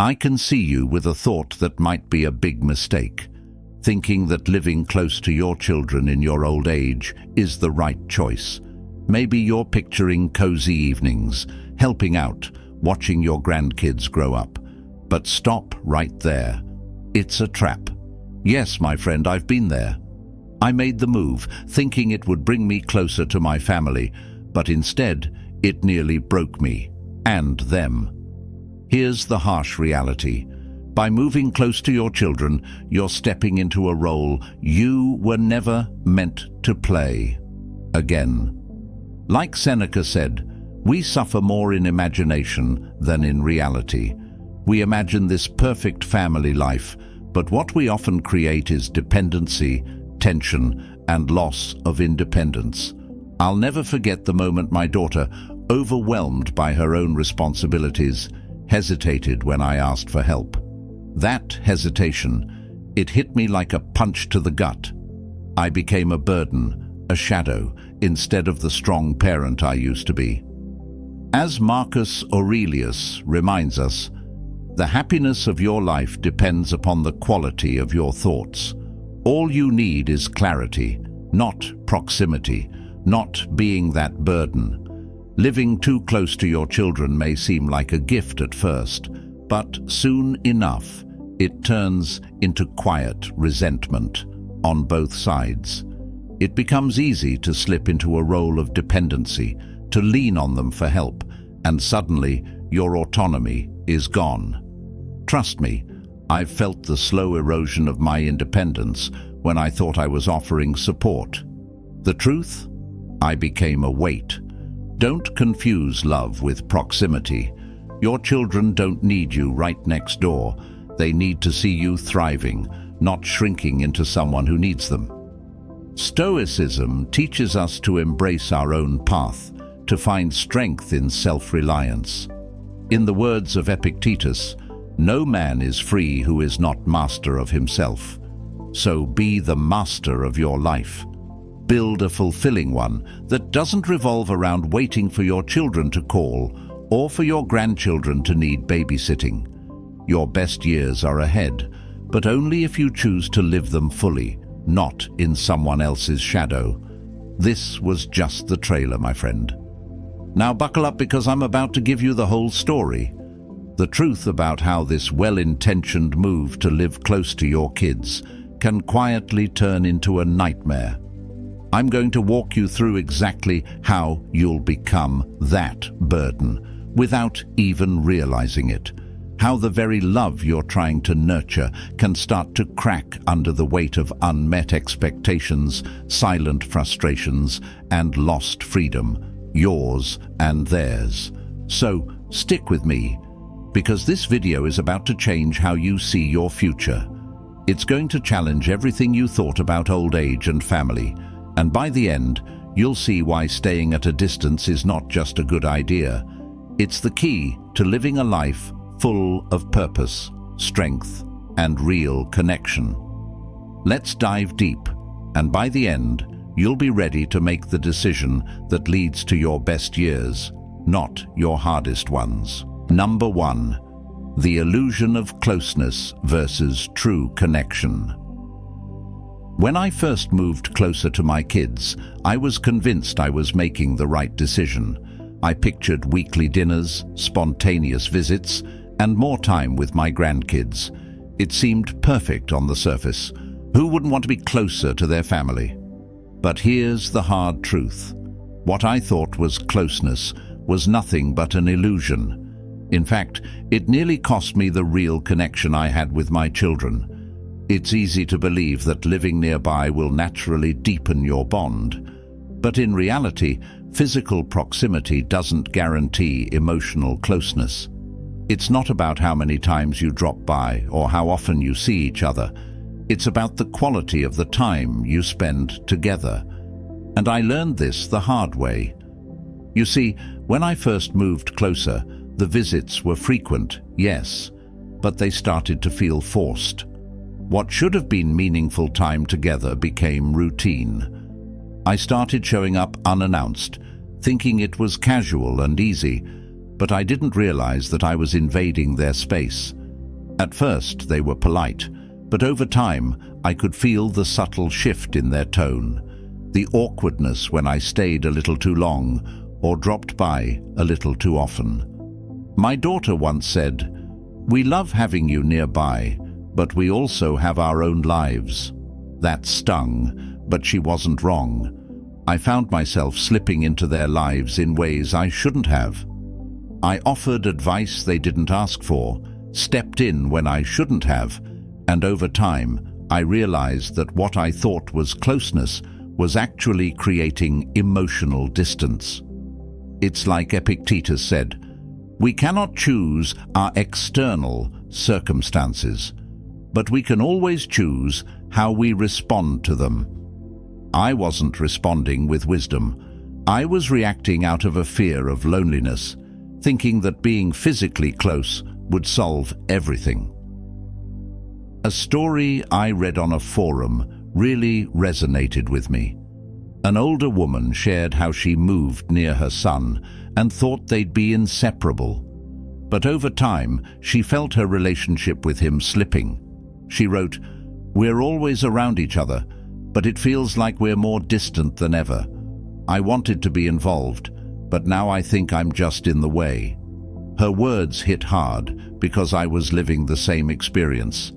I can see you with a thought that might be a big mistake, thinking that living close to your children in your old age is the right choice. Maybe you're picturing cozy evenings, helping out, watching your grandkids grow up. But stop right there. It's a trap. Yes, my friend, I've been there. I made the move, thinking it would bring me closer to my family, but instead, it nearly broke me, and them. Here's the harsh reality. By moving close to your children, you're stepping into a role you were never meant to play. Again. Like Seneca said, we suffer more in imagination than in reality. We imagine this perfect family life, but what we often create is dependency, tension, and loss of independence. I'll never forget the moment my daughter, overwhelmed by her own responsibilities, hesitated when I asked for help. That hesitation, it hit me like a punch to the gut. I became a burden, a shadow, instead of the strong parent I used to be. As Marcus Aurelius reminds us, the happiness of your life depends upon the quality of your thoughts. All you need is clarity, not proximity, not being that burden. Living too close to your children may seem like a gift at first, but soon enough, it turns into quiet resentment on both sides. It becomes easy to slip into a role of dependency, to lean on them for help, and suddenly your autonomy is gone. Trust me, I've felt the slow erosion of my independence when I thought I was offering support. The truth? I became a weight. Don't confuse love with proximity. Your children don't need you right next door. They need to see you thriving, not shrinking into someone who needs them. Stoicism teaches us to embrace our own path, to find strength in self-reliance. In the words of Epictetus, no man is free who is not master of himself. So be the master of your life. Build a fulfilling one that doesn't revolve around waiting for your children to call or for your grandchildren to need babysitting. Your best years are ahead, but only if you choose to live them fully, not in someone else's shadow. This was just the trailer, my friend. Now buckle up, because I'm about to give you the whole story. The truth about how this well-intentioned move to live close to your kids can quietly turn into a nightmare. I'm going to walk you through exactly how you'll become that burden without even realizing it. How the very love you're trying to nurture can start to crack under the weight of unmet expectations, silent frustrations, and lost freedom, yours and theirs. So stick with me, because this video is about to change how you see your future. It's going to challenge everything you thought about old age and family, and by the end, you'll see why staying at a distance is not just a good idea. It's the key to living a life full of purpose, strength, and real connection. Let's dive deep, and by the end, you'll be ready to make the decision that leads to your best years, not your hardest ones. Number 1. The illusion of closeness versus true connection. When I first moved closer to my kids, I was convinced I was making the right decision. I pictured weekly dinners, spontaneous visits, and more time with my grandkids. It seemed perfect on the surface. Who wouldn't want to be closer to their family? But here's the hard truth. What I thought was closeness was nothing but an illusion. In fact, it nearly cost me the real connection I had with my children. It's easy to believe that living nearby will naturally deepen your bond. But in reality, physical proximity doesn't guarantee emotional closeness. It's not about how many times you drop by or how often you see each other. It's about the quality of the time you spend together. And I learned this the hard way. You see, when I first moved closer, the visits were frequent, yes, but they started to feel forced. What should have been meaningful time together became routine. I started showing up unannounced, thinking it was casual and easy, but I didn't realize that I was invading their space. At first, they were polite, but over time, I could feel the subtle shift in their tone, the awkwardness when I stayed a little too long or dropped by a little too often. My daughter once said, "We love having you nearby, but we also have our own lives." That stung, but she wasn't wrong. I found myself slipping into their lives in ways I shouldn't have. I offered advice they didn't ask for, stepped in when I shouldn't have, and over time, I realized that what I thought was closeness was actually creating emotional distance. It's like Epictetus said, "We cannot choose our external circumstances, but we can always choose how we respond to them." I wasn't responding with wisdom. I was reacting out of a fear of loneliness, thinking that being physically close would solve everything. A story I read on a forum really resonated with me. An older woman shared how she moved near her son and thought they'd be inseparable. But over time, she felt her relationship with him slipping. She wrote, "We're always around each other, but it feels like we're more distant than ever. I wanted to be involved, but now I think I'm just in the way." Her words hit hard because I was living the same experience.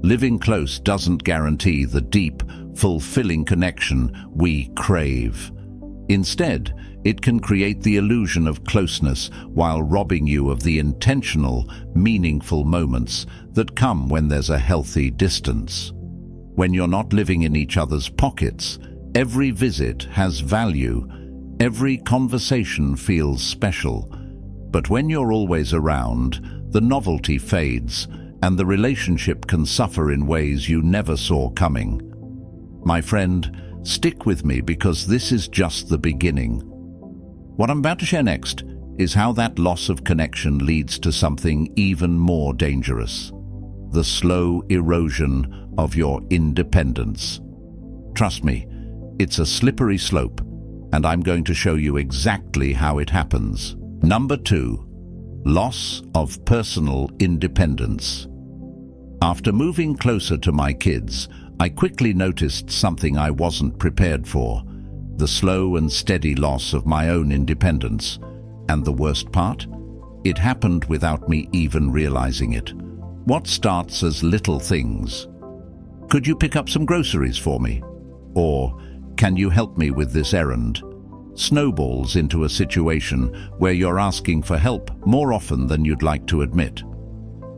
Living close doesn't guarantee the deep, fulfilling connection we crave. Instead, it can create the illusion of closeness while robbing you of the intentional, meaningful moments that come when there's a healthy distance. When you're not living in each other's pockets, every visit has value, every conversation feels special. But when you're always around, the novelty fades, and the relationship can suffer in ways you never saw coming. My friend, stick with me because this is just the beginning. What I'm about to share next is how that loss of connection leads to something even more dangerous: the slow erosion of your independence. Trust me, it's a slippery slope, and I'm going to show you exactly how it happens. Number 2, loss of personal independence. After moving closer to my kids, I quickly noticed something I wasn't prepared for: the slow and steady loss of my own independence. And the worst part? It happened without me even realizing it. What starts as little things? "Could you pick up some groceries for me?" Or, "Can you help me with this errand?" Snowballs into a situation where you're asking for help more often than you'd like to admit.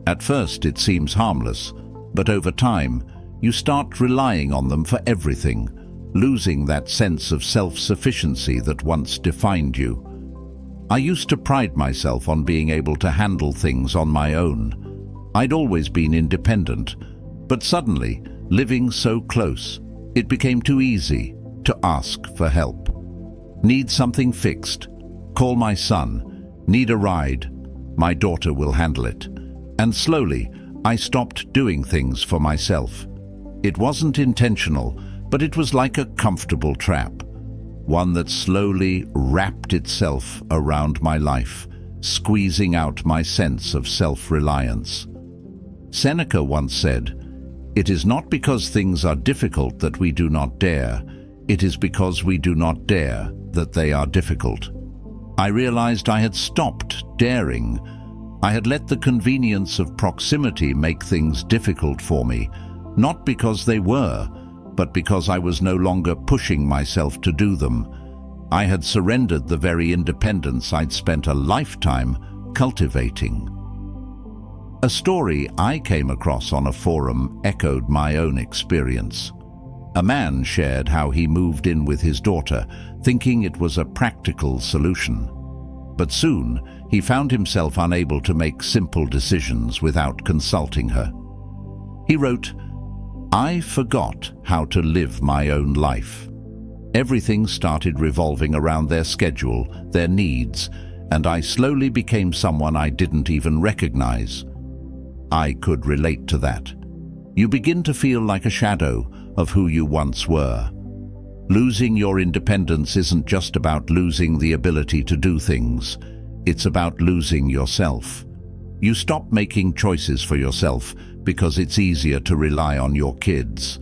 At first it seems harmless, but over time you start relying on them for everything, losing that sense of self-sufficiency that once defined you. I used to pride myself on being able to handle things on my own. I'd always been independent, but suddenly, living so close, it became too easy to ask for help. Need something fixed? Call my son. Need a ride? My daughter will handle it. And slowly, I stopped doing things for myself. It wasn't intentional, but it was like a comfortable trap, one that slowly wrapped itself around my life, squeezing out my sense of self-reliance. Seneca once said, "It is not because things are difficult that we do not dare. It is because we do not dare that they are difficult." I realized I had stopped daring. I had let the convenience of proximity make things difficult for me, not because they were, but because I was no longer pushing myself to do them. I had surrendered the very independence I'd spent a lifetime cultivating. A story I came across on a forum echoed my own experience. A man shared how he moved in with his daughter, thinking it was a practical solution. But soon, he found himself unable to make simple decisions without consulting her. He wrote, "I forgot how to live my own life." Everything started revolving around their schedule, their needs, and I slowly became someone I didn't even recognize. I could relate to that. You begin to feel like a shadow of who you once were. Losing your independence isn't just about losing the ability to do things. It's about losing yourself. You stop making choices for yourself because it's easier to rely on your kids.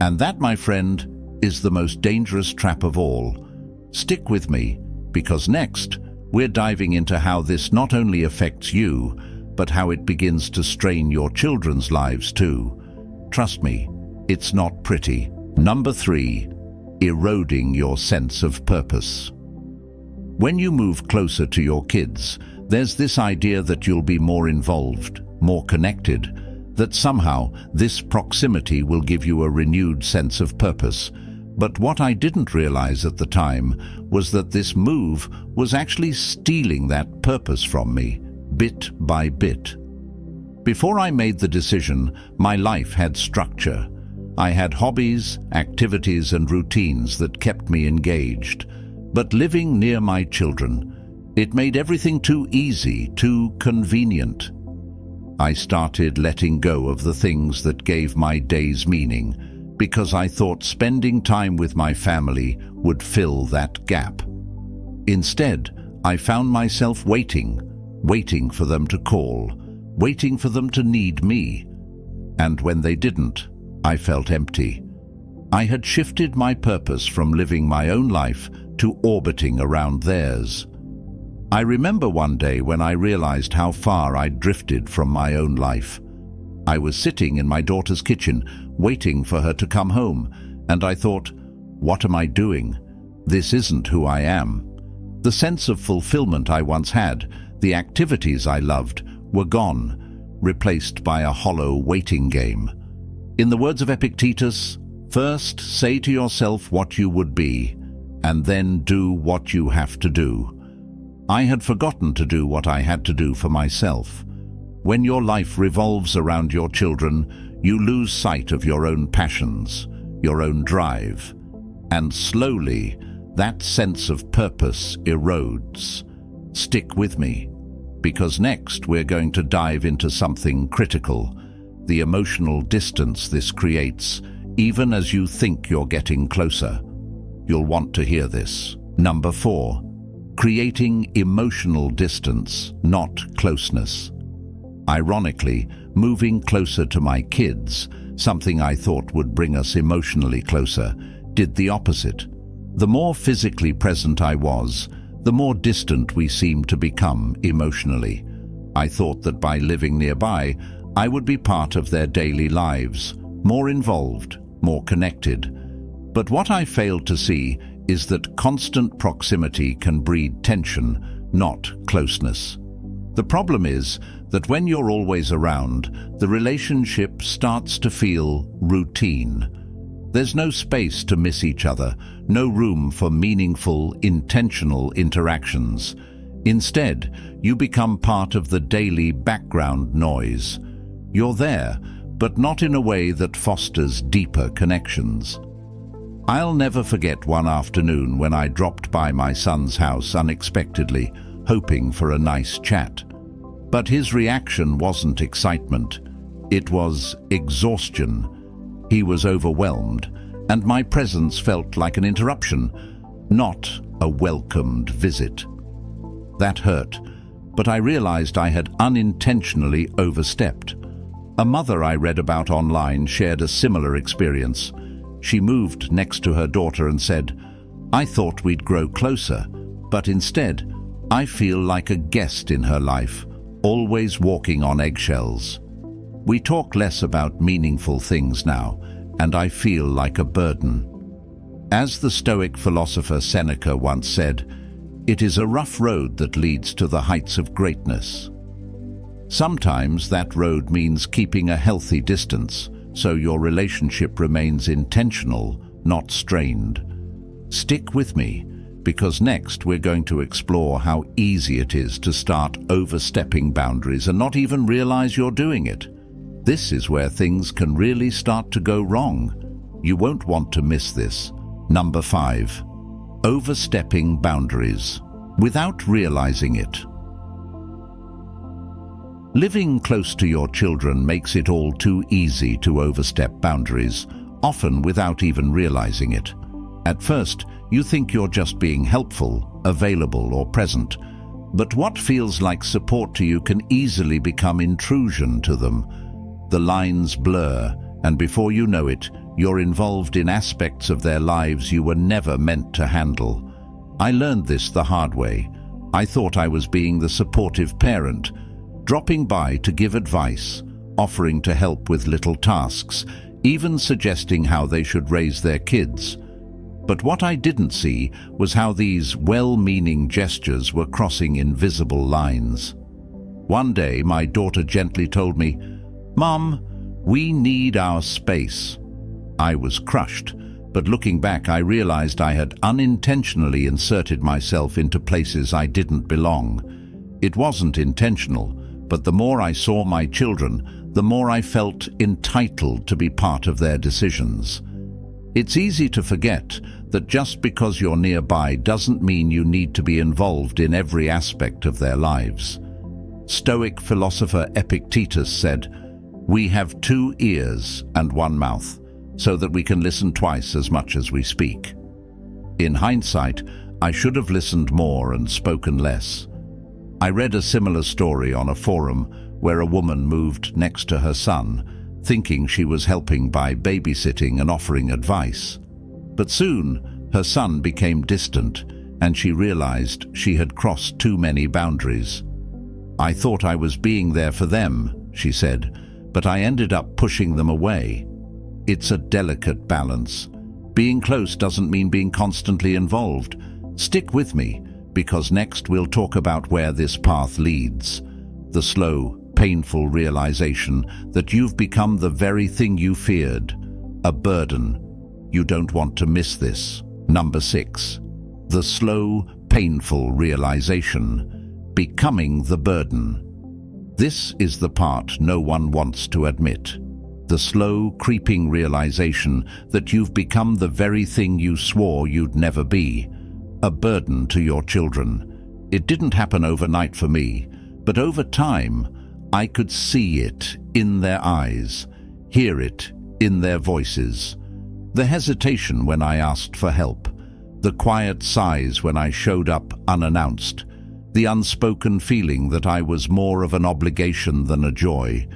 And that, my friend, is the most dangerous trap of all. Stick with me, because next, we're diving into how this not only affects you, but how it begins to strain your children's lives too. Trust me, it's not pretty. Number 3, eroding your sense of purpose. When you move closer to your kids, there's this idea that you'll be more involved, more connected, that somehow this proximity will give you a renewed sense of purpose. But what I didn't realize at the time was that this move was actually stealing that purpose from me, bit by bit. Before I made the decision, my life had structure. I had hobbies, activities, and routines that kept me engaged. But living near my children, it made everything too easy, too convenient. I started letting go of the things that gave my days meaning, because I thought spending time with my family would fill that gap. Instead, I found myself waiting for them to call, waiting for them to need me. And when they didn't, I felt empty. I had shifted my purpose from living my own life to orbiting around theirs. I remember one day when I realized how far I'd drifted from my own life. I was sitting in my daughter's kitchen, waiting for her to come home, and I thought, what am I doing? This isn't who I am. The sense of fulfillment I once had, the activities I loved, were gone, replaced by a hollow waiting game. In the words of Epictetus, first say to yourself what you would be, and then do what you have to do. I had forgotten to do what I had to do for myself. When your life revolves around your children, you lose sight of your own passions, your own drive, and slowly that sense of purpose erodes. Stick with me, because next we're going to dive into something critical, the emotional distance this creates, even as you think you're getting closer. You'll want to hear this. Number 4, creating emotional distance, not closeness. Ironically, moving closer to my kids, something I thought would bring us emotionally closer, did the opposite. The more physically present I was, the more distant we seemed to become emotionally. I thought that by living nearby, I would be part of their daily lives, more involved, more connected. But what I failed to see is that constant proximity can breed tension, not closeness. The problem is that when you're always around, the relationship starts to feel routine. There's no space to miss each other, no room for meaningful, intentional interactions. Instead, you become part of the daily background noise. You're there, but not in a way that fosters deeper connections. I'll never forget one afternoon when I dropped by my son's house unexpectedly, hoping for a nice chat. But his reaction wasn't excitement. It was exhaustion. He was overwhelmed, and my presence felt like an interruption, not a welcomed visit. That hurt, but I realized I had unintentionally overstepped. A mother I read about online shared a similar experience. She moved next to her daughter and said, "I thought we'd grow closer, but instead, I feel like a guest in her life, always walking on eggshells. We talk less about meaningful things now, and I feel like a burden." As the Stoic philosopher Seneca once said, "It is a rough road that leads to the heights of greatness." Sometimes that road means keeping a healthy distance, so your relationship remains intentional, not strained. Stick with me, because next we're going to explore how easy it is to start overstepping boundaries and not even realize you're doing it. This is where things can really start to go wrong. You won't want to miss this. Number 5, overstepping boundaries without realizing it. Living close to your children makes it all too easy to overstep boundaries, often without even realizing it. At first, you think you're just being helpful, available, or present, But what feels like support to you can easily become intrusion to them. The lines blur, and before you know it, you're involved in aspects of their lives you were never meant to handle. I learned this the hard way. I thought I was being the supportive parent, dropping by to give advice, offering to help with little tasks, even suggesting how they should raise their kids. But what I didn't see was how these well-meaning gestures were crossing invisible lines. One day, my daughter gently told me, "Mom, we need our space." I was crushed, but looking back, I realized I had unintentionally inserted myself into places I didn't belong. It wasn't intentional, but the more I saw my children, the more I felt entitled to be part of their decisions. It's easy to forget that just because you're nearby doesn't mean you need to be involved in every aspect of their lives. Stoic philosopher Epictetus said, "We have 2 ears and 1 mouth, so that we can listen twice as much as we speak." In hindsight, I should have listened more and spoken less. I read a similar story on a forum where a woman moved next to her son, thinking she was helping by babysitting and offering advice. But soon, her son became distant, and she realized she had crossed too many boundaries. "I thought I was being there for them," she said, "but I ended up pushing them away." It's a delicate balance. Being close doesn't mean being constantly involved. Stick with me, because next we'll talk about where this path leads. The slow, painful realization that you've become the very thing you feared, a burden. You don't want to miss this. Number 6. The slow, painful realization, becoming the burden. This is the part no one wants to admit. The slow, creeping realization that you've become the very thing you swore you'd never be, a burden to your children. It didn't happen overnight for me, but over time, I could see it in their eyes, hear it in their voices. The hesitation when I asked for help, the quiet sighs when I showed up unannounced, the unspoken feeling that I was more of an obligation than a joy.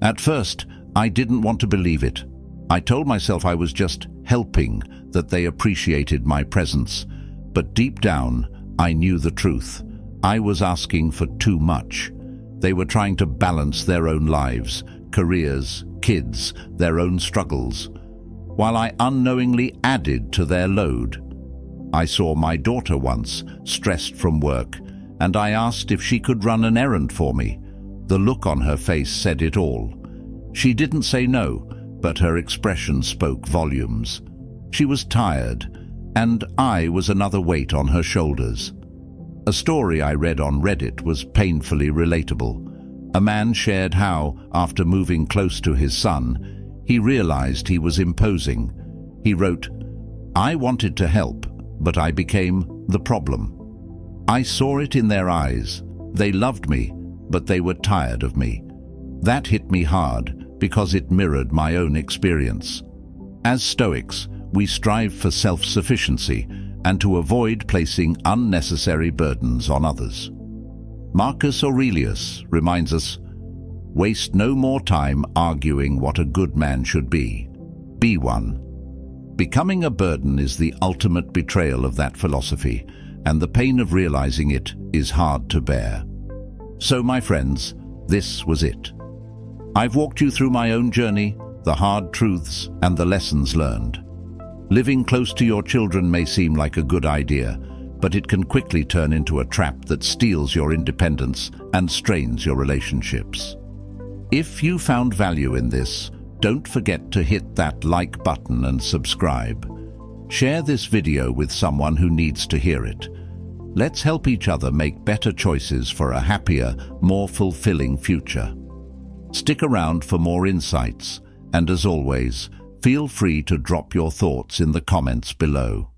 At first, I didn't want to believe it. I told myself I was just helping, that they appreciated my presence. But deep down, I knew the truth. I was asking for too much. They were trying to balance their own lives, careers, kids, their own struggles, while I unknowingly added to their load. I saw my daughter once, stressed from work, and I asked if she could run an errand for me. The look on her face said it all. She didn't say no, but her expression spoke volumes. She was tired, and I was another weight on her shoulders. A story I read on Reddit was painfully relatable. A man shared how, after moving close to his son, he realized he was imposing. He wrote, "I wanted to help, but I became the problem. I saw it in their eyes. They loved me, but they were tired of me." That hit me hard because it mirrored my own experience. As Stoics, we strive for self-sufficiency and to avoid placing unnecessary burdens on others. Marcus Aurelius reminds us, "Waste no more time arguing what a good man should be. Be one." Becoming a burden is the ultimate betrayal of that philosophy, and the pain of realizing it is hard to bear. So, my friends, this was it. I've walked you through my own journey, the hard truths, and the lessons learned. Living close to your children may seem like a good idea, but it can quickly turn into a trap that steals your independence and strains your relationships. If you found value in this, don't forget to hit that like button and subscribe. Share this video with someone who needs to hear it. Let's help each other make better choices for a happier, more fulfilling future. Stick around for more insights, and as always, feel free to drop your thoughts in the comments below.